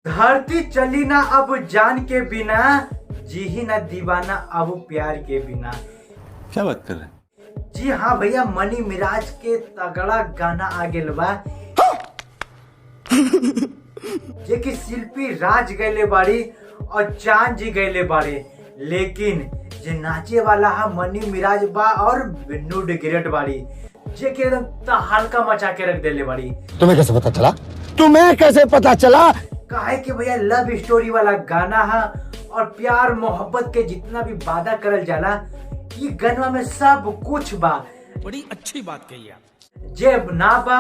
धरती चली ना अब जान के बिना, जी ही ना दीवाना अब प्यार के बिना। क्या बात कर रहे हैं? जी हाँ भैया, मनी मिराज के तगड़ा गाना आ गेल बा जे कि शिल्पी राज गैले बाड़ी और चांद जी गैले बाड़े, लेकिन जे नाचे वाला है मनी मिराज बा और बिन्नू डिग्रेट बाड़ी जे कि एकदम तहलका मचा के रख देले बाड़ी। तुम्हें कैसे पता चला? तुम्हें कैसे पता चला? काहे कि भैया लव स्टोरी वाला गाना है और प्यार मोहब्बत के जितना भी वादा करल जाला ये गनवा में सब कुछ बा। बड़ी अच्छी बात कही आप। जे ना बा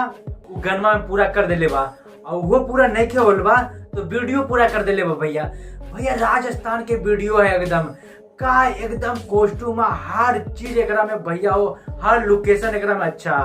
वो गनवा में पूरा कर देले बा और वो पूरा नहीं के होल बा तो वीडियो पूरा कर देले बा। भैया भैया राजस्थान के वीडियो है एकदम का एकदम कॉस्ट्यूम हर चीज एकरा में भैया हो, हर लोकेशन एकरा में अच्छा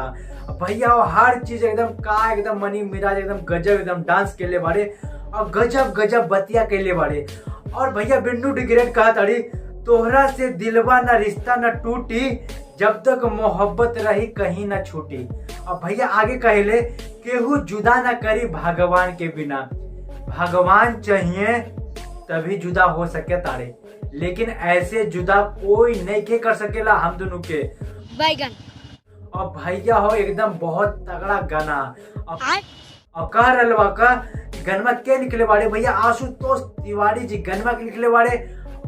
भैया हो, हर चीज एकदम का एकदम मनी मिराज एकदम गजब एकदम डांस के लिए बारे और गजब गजब बतिया के लिए बारे। और भैया बिन्नू डिग्रेट कहा ताड़ी तोहरा से दिलवा न रिश्ता न टूटी जब तक मोहब्बत रही कहीं न छूटी। और भैया आगे कहले केहू जुदा न करी भगवान के बिना, भगवान चाहिए तभी जुदा हो सके तारे, लेकिन ऐसे जुदा कोई नहीं के कर सकेला हम दोनों के बैगन। और भैया हो एकदम बहुत तगड़ा गाना और कह रहा का गनमा के निकले बाड़े भैया आशुतोष तिवारी जी गनमा के निकले बाड़े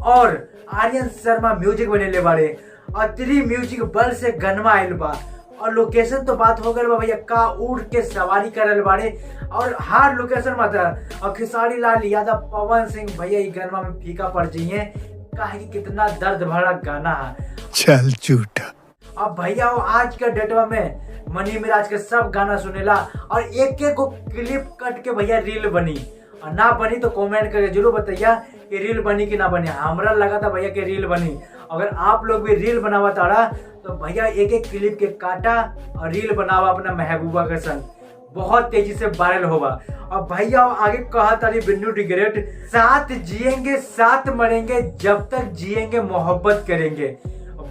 और आर्यन शर्मा म्यूजिक बनेले बाड़े और 3 म्यूजिक बल से गनमा आयल बा। और लोकेशन तो बात हो गई बा भैया का उड़ के सवारी करल बाड़े और हर लोकेशन मतलब और खेसारी लाल यादव पवन सिंह भैया ये गनमा में फीका पड़ जाइए काहे कि कितना दर्द भरा गाना है। चल झूठा। अब भैया वो आज के डेटवा में मनी मिराज के सब गाना सुनेला और एक एक को क्लिप कट के भैया रील बनी और ना बनी तो कमेंट करके जरूर बताइए कि रील बनी कि ना बनी। हमरा लगा था भैया कि रील बनी, अगर आप लोग भी रील बनावा तारा तो भैया एक एक क्लिप के काटा और रील बनावा अपना महबूबा के संग, बहुत तेजी से वायरल होगा। और भैया आगे कहा तारी बिन्नू डिग्रेट साथ जिएंगे साथ मरेंगे जब तक जिएंगे मोहब्बत करेंगे।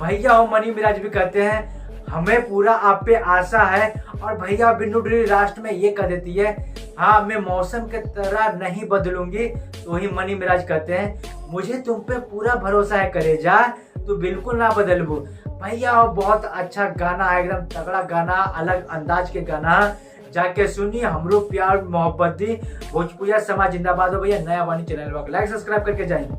भैया हो मनी मिराज भी कहते हैं हमें पूरा आप पे आशा है। और भैया बिन्नू डिग्रेट लास्ट में ये कह देती है हाँ मैं मौसम के तरह नहीं बदलूंगी, तो वही मनी मिराज कहते हैं मुझे तुम पे पूरा भरोसा है करे जा तो बिल्कुल ना बदलबू। भैया बहुत अच्छा गाना है एकदम तगड़ा गाना अलग अंदाज के गाना जाके सुनिए। हमरो प्यार मोहब्बत दी भोजपुरिया समाज जिंदाबाद हो भैया। नया वाणी चैनल लाइक सब्सक्राइब करके जाएंगे।